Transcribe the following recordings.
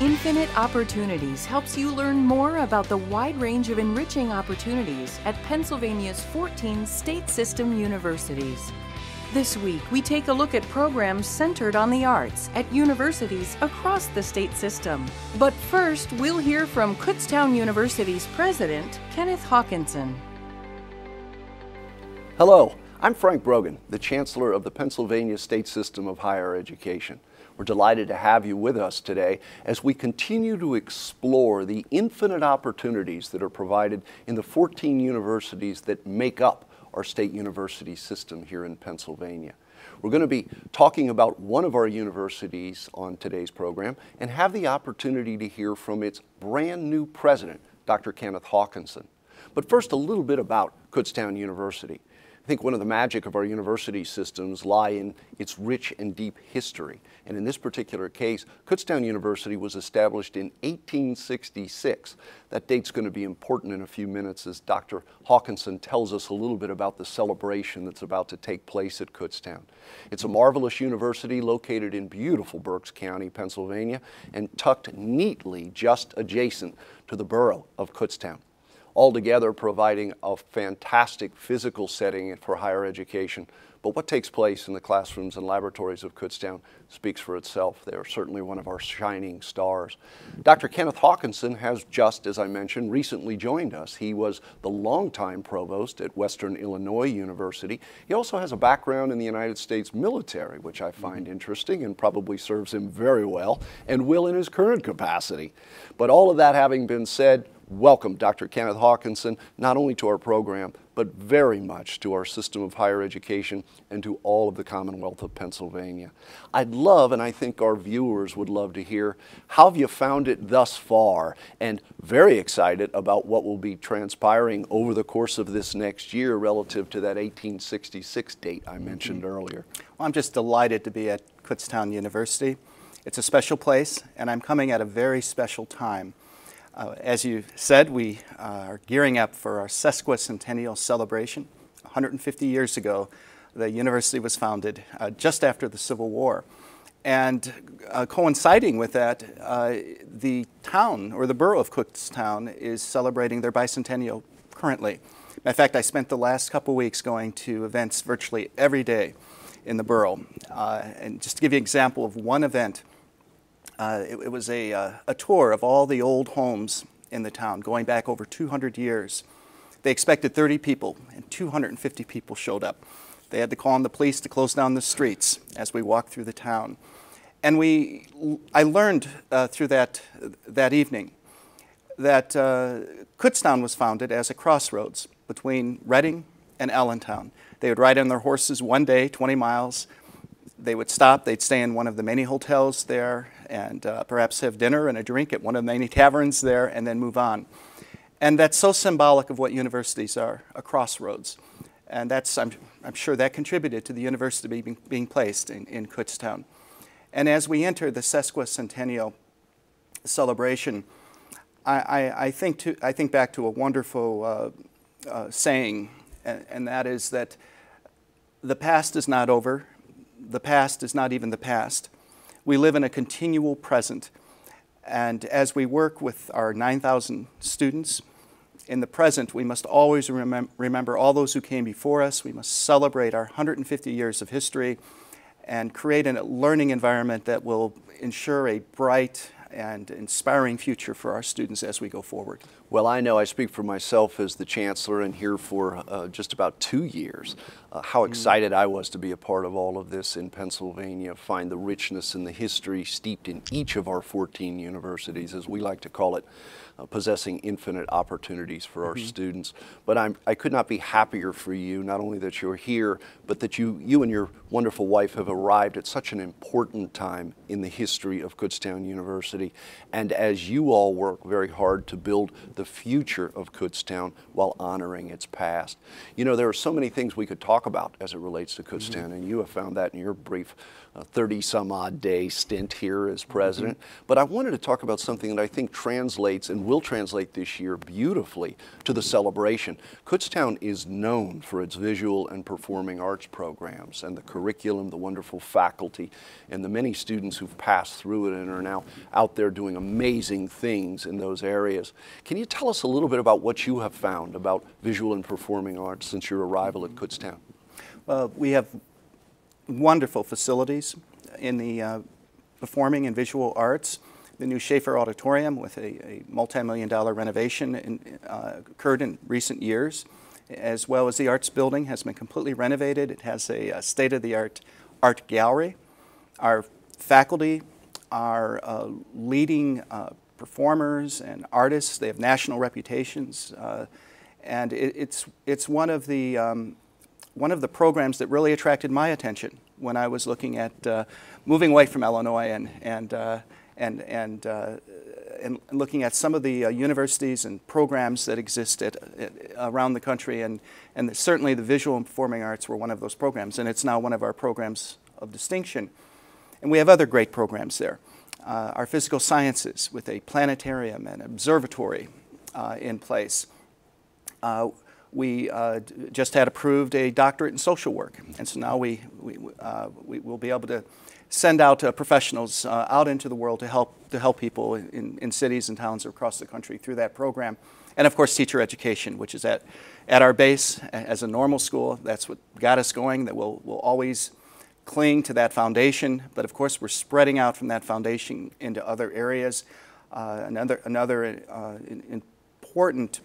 Infinite Opportunities helps you learn more about the wide range of enriching opportunities at Pennsylvania's 14 state system universities. This week, we take a look at programs centered on the arts at universities across the state system. But first, we'll hear from Kutztown University's president, Kenneth Hawkinson. Hello, I'm Frank Brogan, the Chancellor of the Pennsylvania State System of Higher Education. We're delighted to have you with us today as we continue to explore the infinite opportunities that are provided in the 14 universities that make up our state university system here in Pennsylvania. We're going to be talking about one of our universities on today's program and have the opportunity to hear from its brand new president, Dr. Kenneth Hawkinson. But first, a little bit about Kutztown University. I think one of the magic of our university systems lie in its rich and deep history. And in this particular case, Kutztown University was established in 1866. That date's going to be important in a few minutes as Dr. Hawkinson tells us a little bit about the celebration that's about to take place at Kutztown. It's a marvelous university located in beautiful Berks County, Pennsylvania, and tucked neatly just adjacent to the borough of Kutztown, altogether providing a fantastic physical setting for higher education. But what takes place in the classrooms and laboratories of Kutztown speaks for itself. They are certainly one of our shining stars. Dr. Kenneth Hawkinson has just, as I mentioned, recently joined us. He was the longtime provost at Western Illinois University. He also has a background in the United States military, which I find interesting and probably serves him very well and will in his current capacity. But all of that having been said, welcome, Dr. Kenneth Hawkinson, not only to our program, but very much to our system of higher education and to all of the Commonwealth of Pennsylvania. I'd love, and I think our viewers would love to hear, how have you found it thus far? And very excited about what will be transpiring over the course of this next year relative to that 1866 date I mentioned earlier. Well, I'm just delighted to be at Kutztown University. It's a special place, and I'm coming at a very special time. As you said, we are gearing up for our sesquicentennial celebration. 150 years ago, the university was founded just after the Civil War. And coinciding with that, the town, or the borough of Kutztown, is celebrating their bicentennial currently. In fact, I spent the last couple weeks going to events virtually every day in the borough. And just to give you an example of one event, it was a tour of all the old homes in the town, going back over 200 years. They expected 30 people, and 250 people showed up. They had to call on the police to close down the streets as we walked through the town. And I learned through that evening that Kutztown was founded as a crossroads between Reading and Allentown. They would ride on their horses one day, 20 miles. They would stop, they'd stay in one of the many hotels there and perhaps have dinner and a drink at one of the many taverns there and then move on. And that's so symbolic of what universities are, a crossroads. And that's, I'm sure that contributed to the university being placed in Kutztown. And as we enter the sesquicentennial celebration, I think back to a wonderful saying, and that is that the past is not over. The past is not even the past. We live in a continual present. And as we work with our 9,000 students in the present, we must always remember all those who came before us. We must celebrate our 150 years of history and create a learning environment that will ensure a bright and inspiring future for our students as we go forward. Well, I know I speak for myself as the Chancellor and here for just about 2 years. How excited I was to be a part of all of this in Pennsylvania, find the richness and the history steeped in each of our 14 universities, as we like to call it, possessing infinite opportunities for our students. But I could not be happier for you, not only that you're here, but that you and your wonderful wife have arrived at such an important time in the history of Kutztown University. And as you all work very hard to build the future of Kutztown while honoring its past. You know, there are so many things we could talk about as it relates to Kutztown, and you have found that in your brief 30-some-odd day stint here as president. But I wanted to talk about something that I think translates and will translate this year beautifully to the celebration. Kutztown is known for its visual and performing arts programs and the curriculum, the wonderful faculty, and the many students who've passed through it and are now out there doing amazing things in those areas. Can you tell us a little bit about what you have found about visual and performing arts since your arrival at Kutztown? We have wonderful facilities in the performing and visual arts. The new Schaefer Auditorium with a multi-million-dollar renovation occurred in recent years, as well as the Arts Building has been completely renovated. It has a state-of-the-art art gallery. Our faculty are leading performers and artists. They have national reputations, and it's one of the programs that really attracted my attention when I was looking at moving away from Illinois and looking at some of the universities and programs that exist around the country, and certainly the visual and performing arts were one of those programs, and it's now one of our programs of distinction. And we have other great programs there. Our physical sciences with a planetarium and observatory in place. We just had approved a doctorate in social work, and so now we will be able to send out professionals out into the world to help people in cities and towns across the country through that program. And of course, teacher education, which is at our base as a normal school. That's what got us going. That we'll always cling to that foundation, but of course we're spreading out from that foundation into other areas. Another important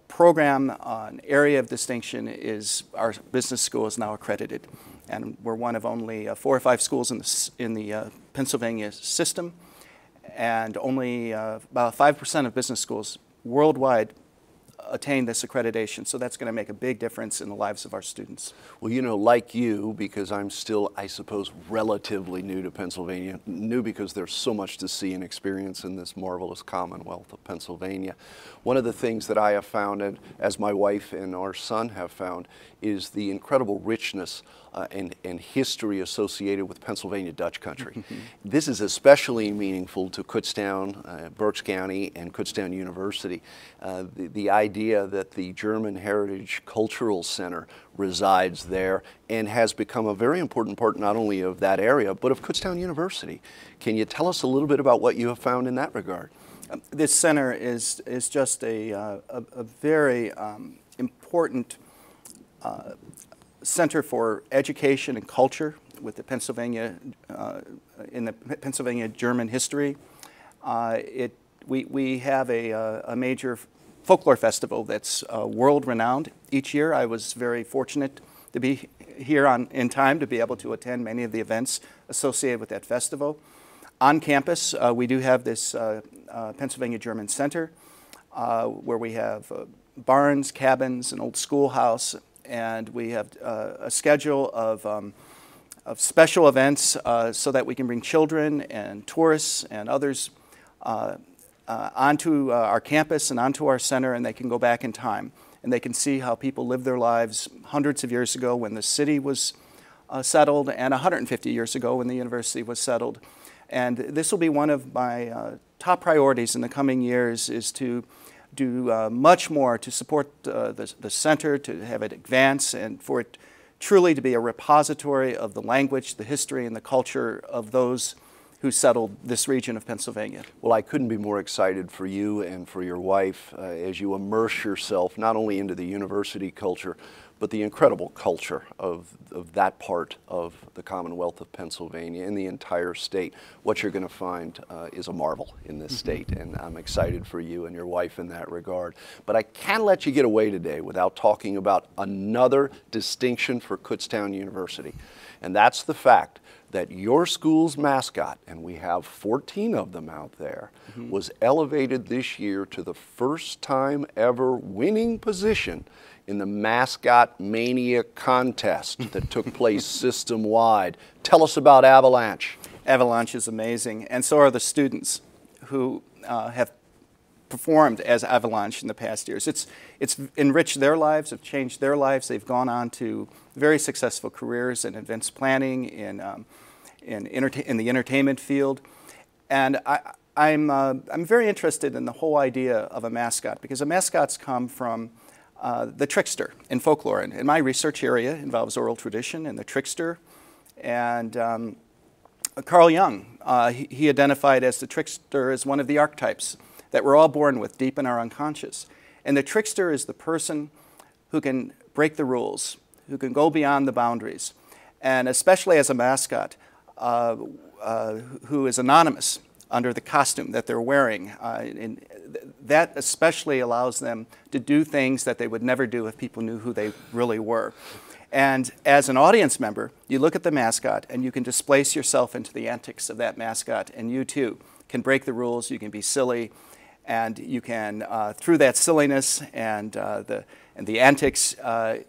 program, an area of distinction, is our business school is now accredited, and we're one of only 4 or 5 schools in the Pennsylvania system, and only about 5% of business schools worldwide attain this accreditation, so that's going to make a big difference in the lives of our students. Well, you know, like you, because I'm still, I suppose, relatively new to Pennsylvania, new because there's so much to see and experience in this marvelous Commonwealth of Pennsylvania. One of the things that I have found, and as my wife and our son have found, is the incredible richness and history associated with Pennsylvania Dutch country. This is especially meaningful to Kutztown, Berks County, and Kutztown University. The idea that the German Heritage Cultural Center resides there and has become a very important part not only of that area, but of Kutztown University. Can you tell us a little bit about what you have found in that regard? This center is just a very important center for education and culture with the Pennsylvania in the Pennsylvania German history. We have a major folklore festival that's world-renowned each year. I was very fortunate to be here in time to be able to attend many of the events associated with that festival. On campus, we do have this Pennsylvania German Center where we have barns, cabins, an old schoolhouse, and we have a schedule of special events so that we can bring children and tourists and others onto our campus and onto our center, and they can go back in time and they can see how people lived their lives hundreds of years ago when the city was settled, and 150 years ago when the university was settled. And this will be one of my top priorities in the coming years, is to do much more to support the center, to have it advance, and for it truly to be a repository of the language, the history, and the culture of those who settled this region of Pennsylvania. Well, I couldn't be more excited for you and for your wife as you immerse yourself not only into the university culture, but the incredible culture of that part of the Commonwealth of Pennsylvania and the entire state. What you're going to find is a marvel in this state, and I'm excited for you and your wife in that regard. But I can't let you get away today without talking about another distinction for Kutztown University, and that's the fact that your school's mascot, and we have 14 of them out there, was elevated this year to the first time ever winning position in the Mascot Mania contest that took place system-wide. Tell us about Avalanche. Avalanche is amazing, and so are the students who have performed as Avalanche in the past years. It's enriched their lives, it's changed their lives. They've gone on to very successful careers in events planning, in the entertainment field. And I'm very interested in the whole idea of a mascot, because the mascots come from the trickster in folklore. And my research area involves oral tradition and the trickster. And Carl Jung, he identified as the trickster as one of the archetypes that we're all born with deep in our unconscious. And the trickster is the person who can break the rules, who can go beyond the boundaries, and especially as a mascot, who is anonymous under the costume that they're wearing. And that especially allows them to do things that they would never do if people knew who they really were. And as an audience member, you look at the mascot and you can displace yourself into the antics of that mascot, and you too can break the rules, you can be silly, and you can, through that silliness and the antics,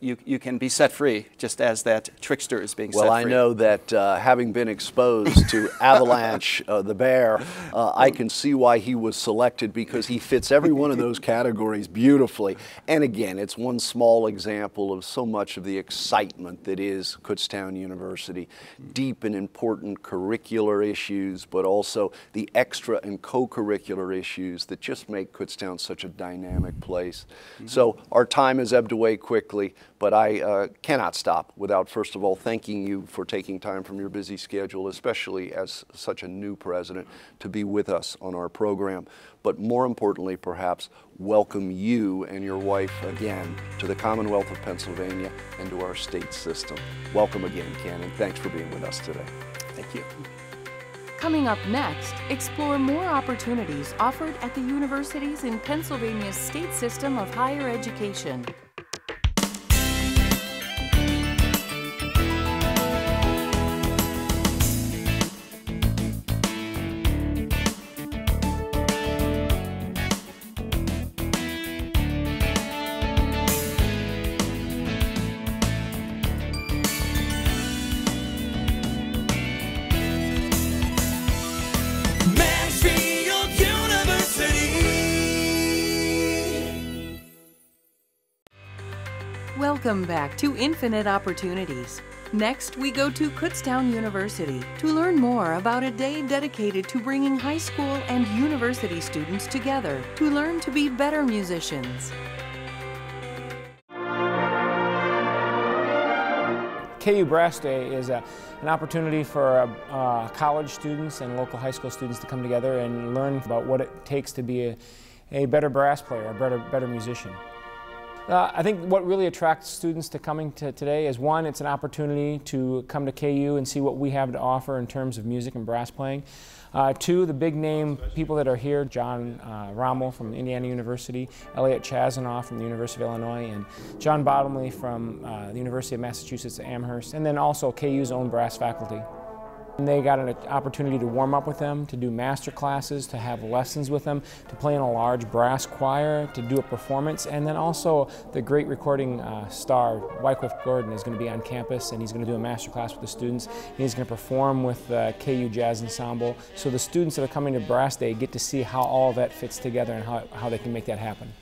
you can be set free, just as that trickster is being set free. Well, I know that having been exposed to Avalanche, the bear, I can see why he was selected, because he fits every one of those categories beautifully. And again, it's one small example of so much of the excitement that is Kutztown University. Deep and important curricular issues, but also the extra and co-curricular issues that just make Kutztown such a dynamic place. So our time has ebbed away quickly, but I cannot stop without first of all thanking you for taking time from your busy schedule, especially as such a new president, to be with us on our program. But more importantly, perhaps, welcome you and your wife again to the Commonwealth of Pennsylvania and to our state system. Welcome again, Ken, and thanks for being with us today. Thank you. Coming up next, explore more opportunities offered at the universities in Pennsylvania's state system of higher education. Welcome back to Infinite Opportunities. Next, we go to Kutztown University to learn more about a day dedicated to bringing high school and university students together to learn to be better musicians. KU Brass Day is an opportunity for college students and local high school students to come together and learn about what it takes to be a better brass player, a better musician. I think what really attracts students to coming to today is, one, it's an opportunity to come to KU and see what we have to offer in terms of music and brass playing. Two, the big name people that are here, John Rommel from Indiana University, Elliot Chazanoff from the University of Illinois, and John Bottomley from the University of Massachusetts at Amherst, and then also KU's own brass faculty. And they got an opportunity to warm up with them, to do master classes, to have lessons with them, to play in a large brass choir, to do a performance, and then also the great recording star, Wycliffe Gordon, is going to be on campus, and he's going to do a master class with the students, and he's going to perform with the KU Jazz Ensemble. So the students that are coming to Brass Day get to see how all that fits together and how they can make that happen.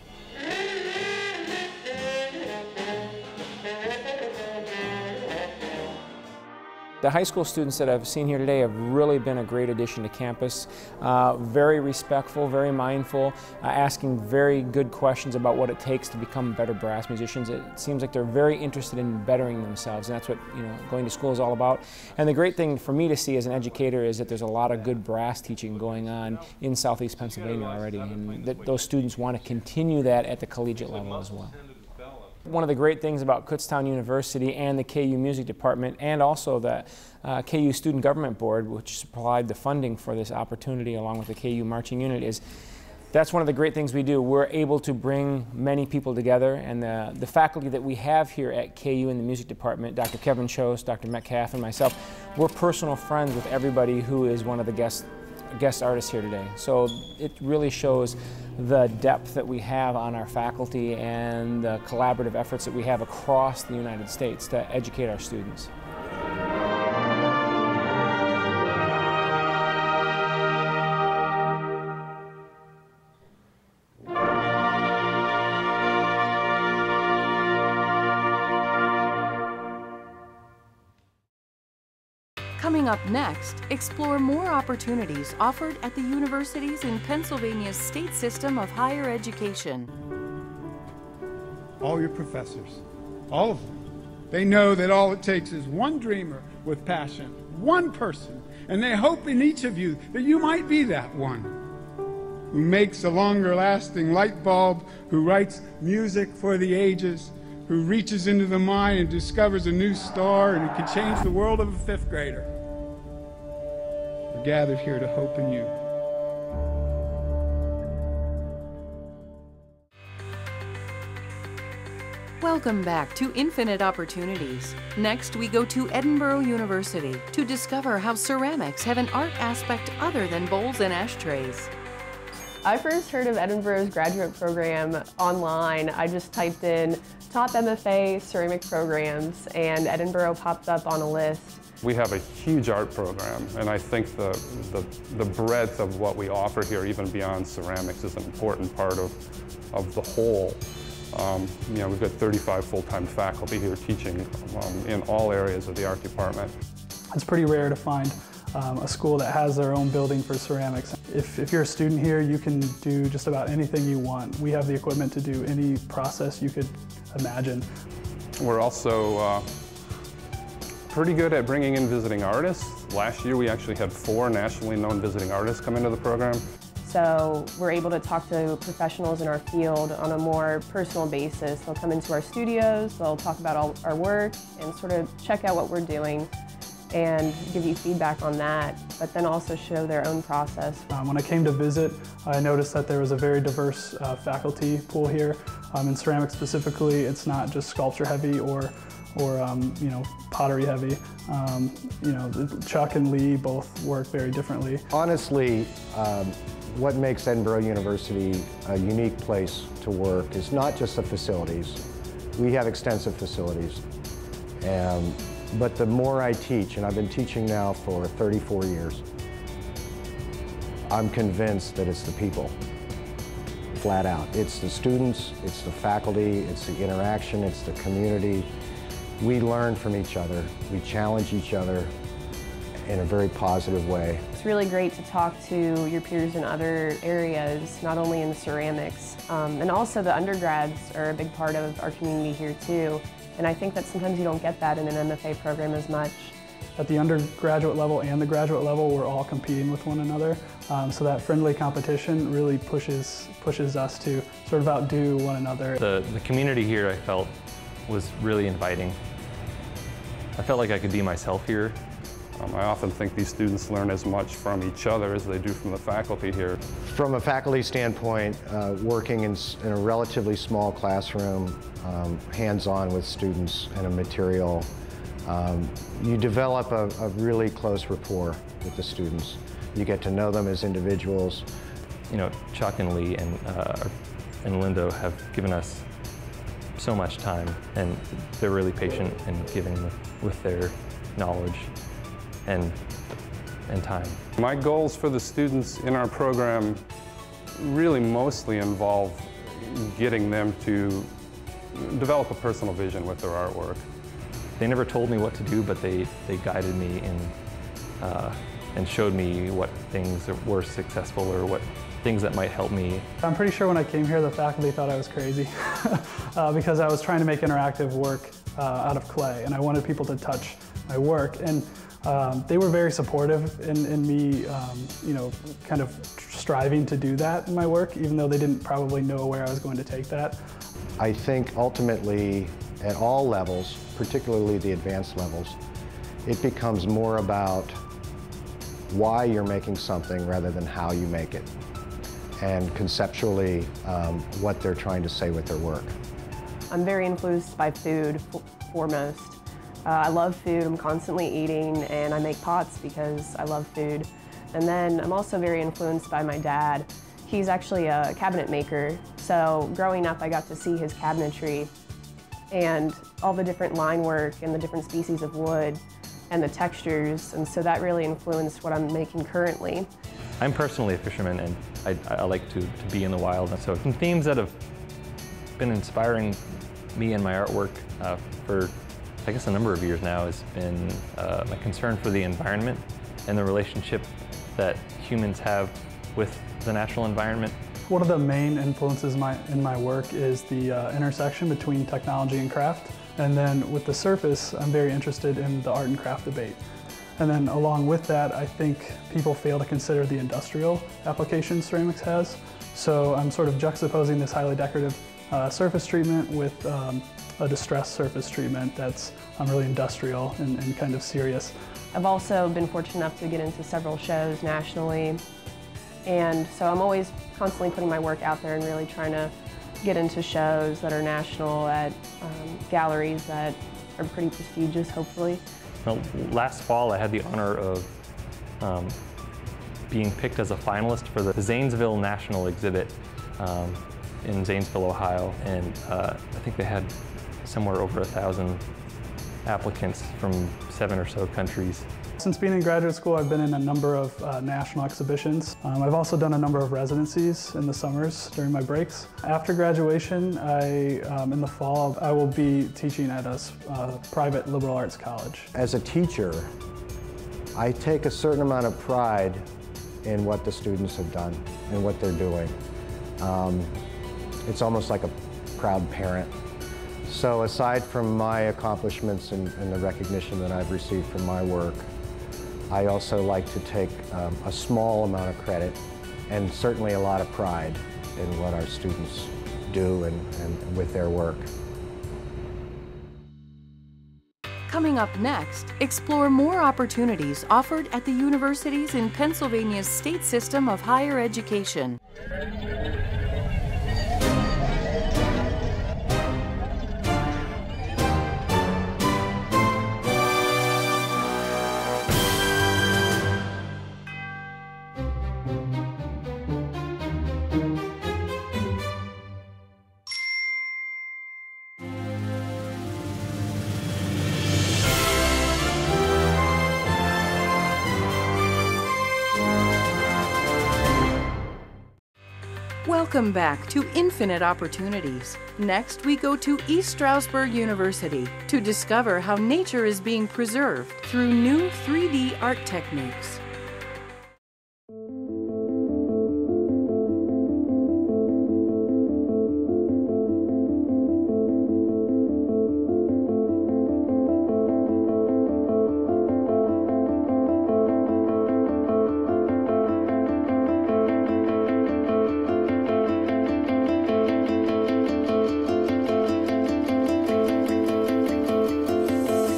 The high school students that I've seen here today have really been a great addition to campus. Very respectful, very mindful, asking very good questions about what it takes to become better brass musicians. It seems like they're very interested in bettering themselves, and that's what going to school is all about. And the great thing for me to see as an educator is that there's a lot of good brass teaching going on in Southeast Pennsylvania already, and that those students want to continue that at the collegiate level as well. One of the great things about Kutztown University and the KU Music Department, and also the KU Student Government Board, which supplied the funding for this opportunity along with the KU Marching Unit, is that's one of the great things we do. We're able to bring many people together, and the faculty that we have here at KU in the Music Department, Dr. Kevin Chose, Dr. Metcalf, and myself, we're personal friends with everybody who is one of the guest artists here today. So it really shows the depth that we have on our faculty and the collaborative efforts that we have across the United States to educate our students. Coming up next, explore more opportunities offered at the universities in Pennsylvania's state system of higher education. All your professors, all of them, they know that all it takes is one dreamer with passion, one person, and they hope in each of you that you might be that one who makes a longer-lasting light bulb, who writes music for the ages, who reaches into the mind and discovers a new star and who can change the world of a fifth grader. We're gathered here to hope in you. Welcome back to Infinite Opportunities. Next, we go to Edinboro University to discover how ceramics have an art aspect other than bowls and ashtrays. I first heard of Edinboro's graduate program online. I just typed in top MFA ceramic programs and Edinboro popped up on a list. We have a huge art program, and I think the breadth of what we offer here, even beyond ceramics, is an important part of the whole. You know, we've got 35 full-time faculty here teaching in all areas of the art department. It's pretty rare to find a school that has their own building for ceramics. If you're a student here, you can do just about anything you want. We have the equipment to do any process you could imagine. We're also pretty good at bringing in visiting artists. Last year we actually had 4 nationally known visiting artists come into the program. So we're able to talk to professionals in our field on a more personal basis. They'll come into our studios, they'll talk about all our work and sort of check out what we're doing and give you feedback on that, but then also show their own process. When I came to visit, I noticed that there was a very diverse faculty pool here. In ceramics specifically, it's not just sculpture heavy or you know, pottery heavy. You know, Chuck and Lee both work very differently. Honestly, what makes Edinboro University a unique place to work is not just the facilities. We have extensive facilities. But the more I teach, and I've been teaching now for 34 years, I'm convinced that it's the people, flat out. It's the students, it's the faculty, it's the interaction, it's the community. We learn from each other, we challenge each other in a very positive way. It's really great to talk to your peers in other areas, not only in ceramics, and also the undergrads are a big part of our community here too. And I think that sometimes you don't get that in an MFA program as much. At the undergraduate level and the graduate level, we're all competing with one another. So that friendly competition really pushes us to sort of outdo one another. The community here, I felt, was really inviting. I felt like I could be myself here. I often think these students learn as much from each other as they do from the faculty here. From a faculty standpoint, working in a relatively small classroom, hands-on with students and a material, you develop a really close rapport with the students. You get to know them as individuals. You know, Chuck and Lee and Lindo have given us so much time, and they're really patient in giving with their knowledge and time. My goals for the students in our program really mostly involve getting them to develop a personal vision with their artwork. They never told me what to do, but they guided me and showed me what things were successful or what things that might help me. I'm pretty sure when I came here, the faculty thought I was crazy because I was trying to make interactive work out of clay, and I wanted people to touch my work. And they were very supportive in me, you know, kind of striving to do that in my work, even though they didn't probably know where I was going to take that. I think ultimately, at all levels, particularly the advanced levels, it becomes more about why you're making something rather than how you make it, and conceptually what they're trying to say with their work. I'm very influenced by food foremost. I love food, I'm constantly eating, and I make pots because I love food. And then I'm also very influenced by my dad. He's actually a cabinet maker, so growing up I got to see his cabinetry and all the different line work and the different species of wood and the textures, and so that really influenced what I'm making currently. I'm personally a fisherman, and I like to be in the wild, and so some themes that have been inspiring me and my artwork for I guess a number of years now has been my concern for the environment and the relationship that humans have with the natural environment. One of the main influences in my work is the intersection between technology and craft. And then with the surface, I'm very interested in the art and craft debate. And then along with that, I think people fail to consider the industrial applications ceramics has. So I'm sort of juxtaposing this highly decorative surface treatment with a distressed surface treatment that's really industrial and kind of serious. I've also been fortunate enough to get into several shows nationally, and so I'm always constantly putting my work out there and really trying to get into shows that are national at galleries that are pretty prestigious, hopefully. Well, last fall I had the honor of being picked as a finalist for the Zanesville National Exhibit in Zanesville, Ohio, and I think they had somewhere over 1,000 applicants from 7 or so countries. Since being in graduate school, I've been in a number of national exhibitions. I've also done a number of residencies in the summers during my breaks. After graduation, in the fall, I will be teaching at a private liberal arts college. As a teacher, I take a certain amount of pride in what the students have done and what they're doing. It's almost like a proud parent. So aside from my accomplishments and the recognition that I've received from my work, I also like to take a small amount of credit and certainly a lot of pride in what our students do and with their work. Coming up next, explore more opportunities offered at the universities in Pennsylvania's state system of higher education. Welcome back to Infinite Opportunities. Next, we go to East Stroudsburg University to discover how nature is being preserved through new 3D art techniques.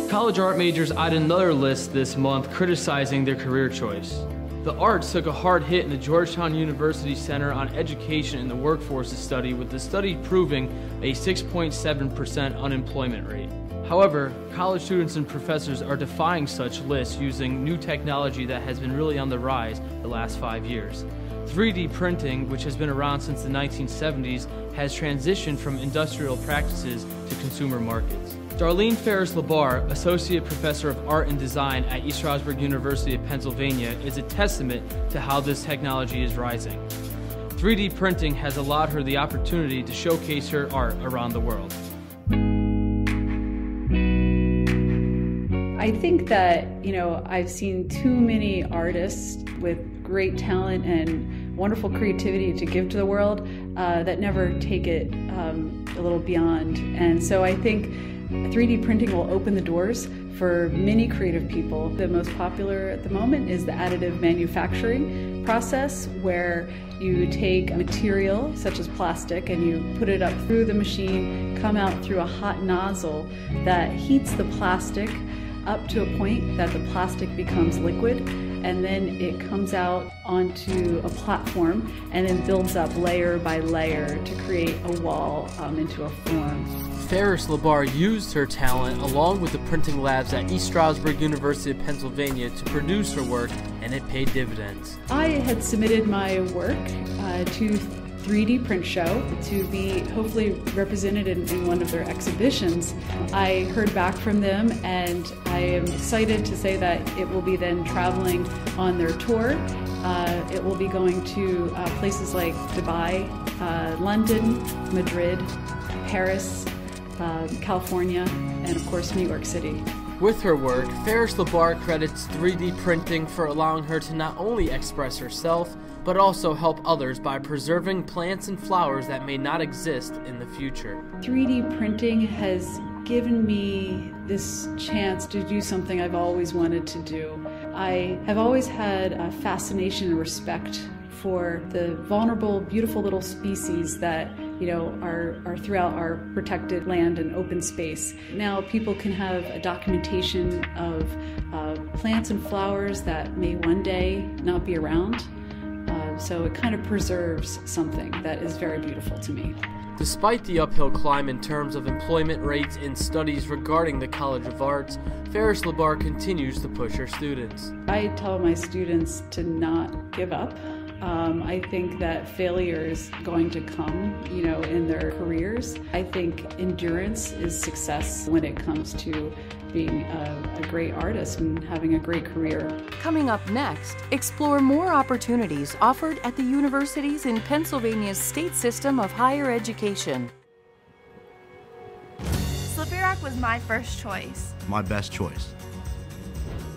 College art majors added another list this month criticizing their career choice. The arts took a hard hit in the Georgetown University Center on Education and the Workforce study, with the study proving a 6.7% unemployment rate. However, college students and professors are defying such lists using new technology that has been really on the rise the last 5 years. 3D printing, which has been around since the 1970s, has transitioned from industrial practices to consumer markets. Darlene Ferris-Labar, Associate Professor of Art and Design at East Stroudsburg University of Pennsylvania, is a testament to how this technology is rising. 3D printing has allowed her the opportunity to showcase her art around the world. I think that, I've seen too many artists with great talent and wonderful creativity to give to the world that never take it a little beyond. And so I think 3D printing will open the doors for many creative people. The most popular at the moment is the additive manufacturing process, where you take a material such as plastic and you put it up through the machine, come out through a hot nozzle that heats the plastic up to a point that the plastic becomes liquid, and then it comes out onto a platform and then builds up layer by layer to create a wall into a form. Ferris-Labar used her talent along with the printing labs at East Stroudsburg University of Pennsylvania to produce her work, and it paid dividends. I had submitted my work to 3D Print Show to be hopefully represented in one of their exhibitions. I heard back from them, and I am excited to say that it will be then traveling on their tour. It will be going to places like Dubai, London, Madrid, Paris, California, and of course New York City. With her work, Ferris LeBar credits 3D printing for allowing her to not only express herself, but also help others by preserving plants and flowers that may not exist in the future. 3D printing has given me this chance to do something I've always wanted to do. I have always had a fascination and respect for the vulnerable, beautiful little species that are throughout our protected land and open space. Now people can have a documentation of plants and flowers that may one day not be around. So it kind of preserves something that is very beautiful to me. Despite the uphill climb in terms of employment rates in studies regarding the College of Arts, Ferris LeBar continues to push her students. I tell my students to not give up. I think that failure is going to come, in their careers. I think endurance is success when it comes to being a great artist and having a great career. Coming up next, explore more opportunities offered at the universities in Pennsylvania's state system of higher education. Slippery Rock was my first choice. My best choice.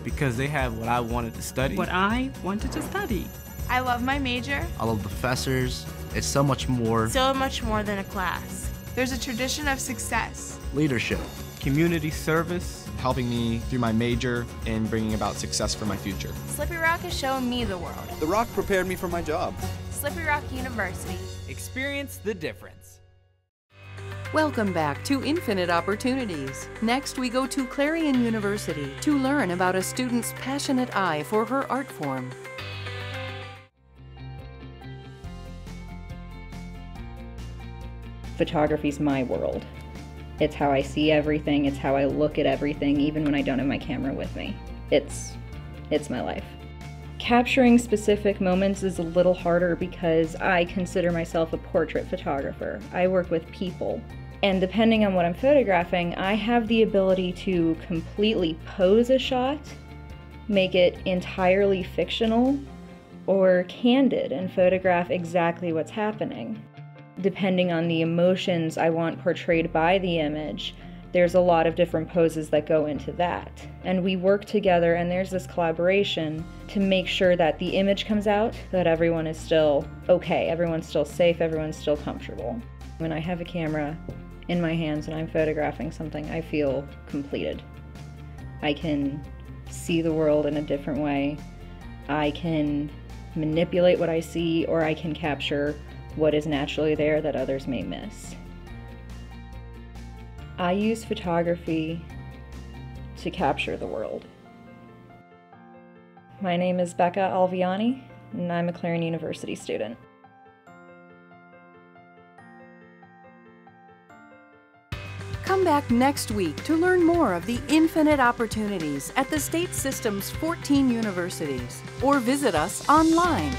Because they have what I wanted to study. What I wanted to study. I love my major. I love the professors. It's so much more. So much more than a class. There's a tradition of success. Leadership. Community service, helping me through my major and bringing about success for my future. Slippery Rock has shown me the world. The Rock prepared me for my job. Slippery Rock University. Experience the difference. Welcome back to Infinite Opportunities. Next, we go to Clarion University to learn about a student's passionate eye for her art form. Photography's my world. It's how I see everything, it's how I look at everything, even when I don't have my camera with me. It's my life. Capturing specific moments is a little harder because I consider myself a portrait photographer. I work with people. And depending on what I'm photographing, I have the ability to completely pose a shot, make it entirely fictional, or candid and photograph exactly what's happening. Depending on the emotions I want portrayed by the image, there's a lot of different poses that go into that. And we work together, and there's this collaboration to make sure that the image comes out, that everyone is still okay, everyone's still safe, everyone's still comfortable. When I have a camera in my hands and I'm photographing something, I feel completed. I can see the world in a different way. I can manipulate what I see, or I can capture what is naturally there that others may miss. I use photography to capture the world. My name is Becca Alviani, and I'm a Clarion University student. Come back next week to learn more of the infinite opportunities at the state system's 14 universities, or visit us online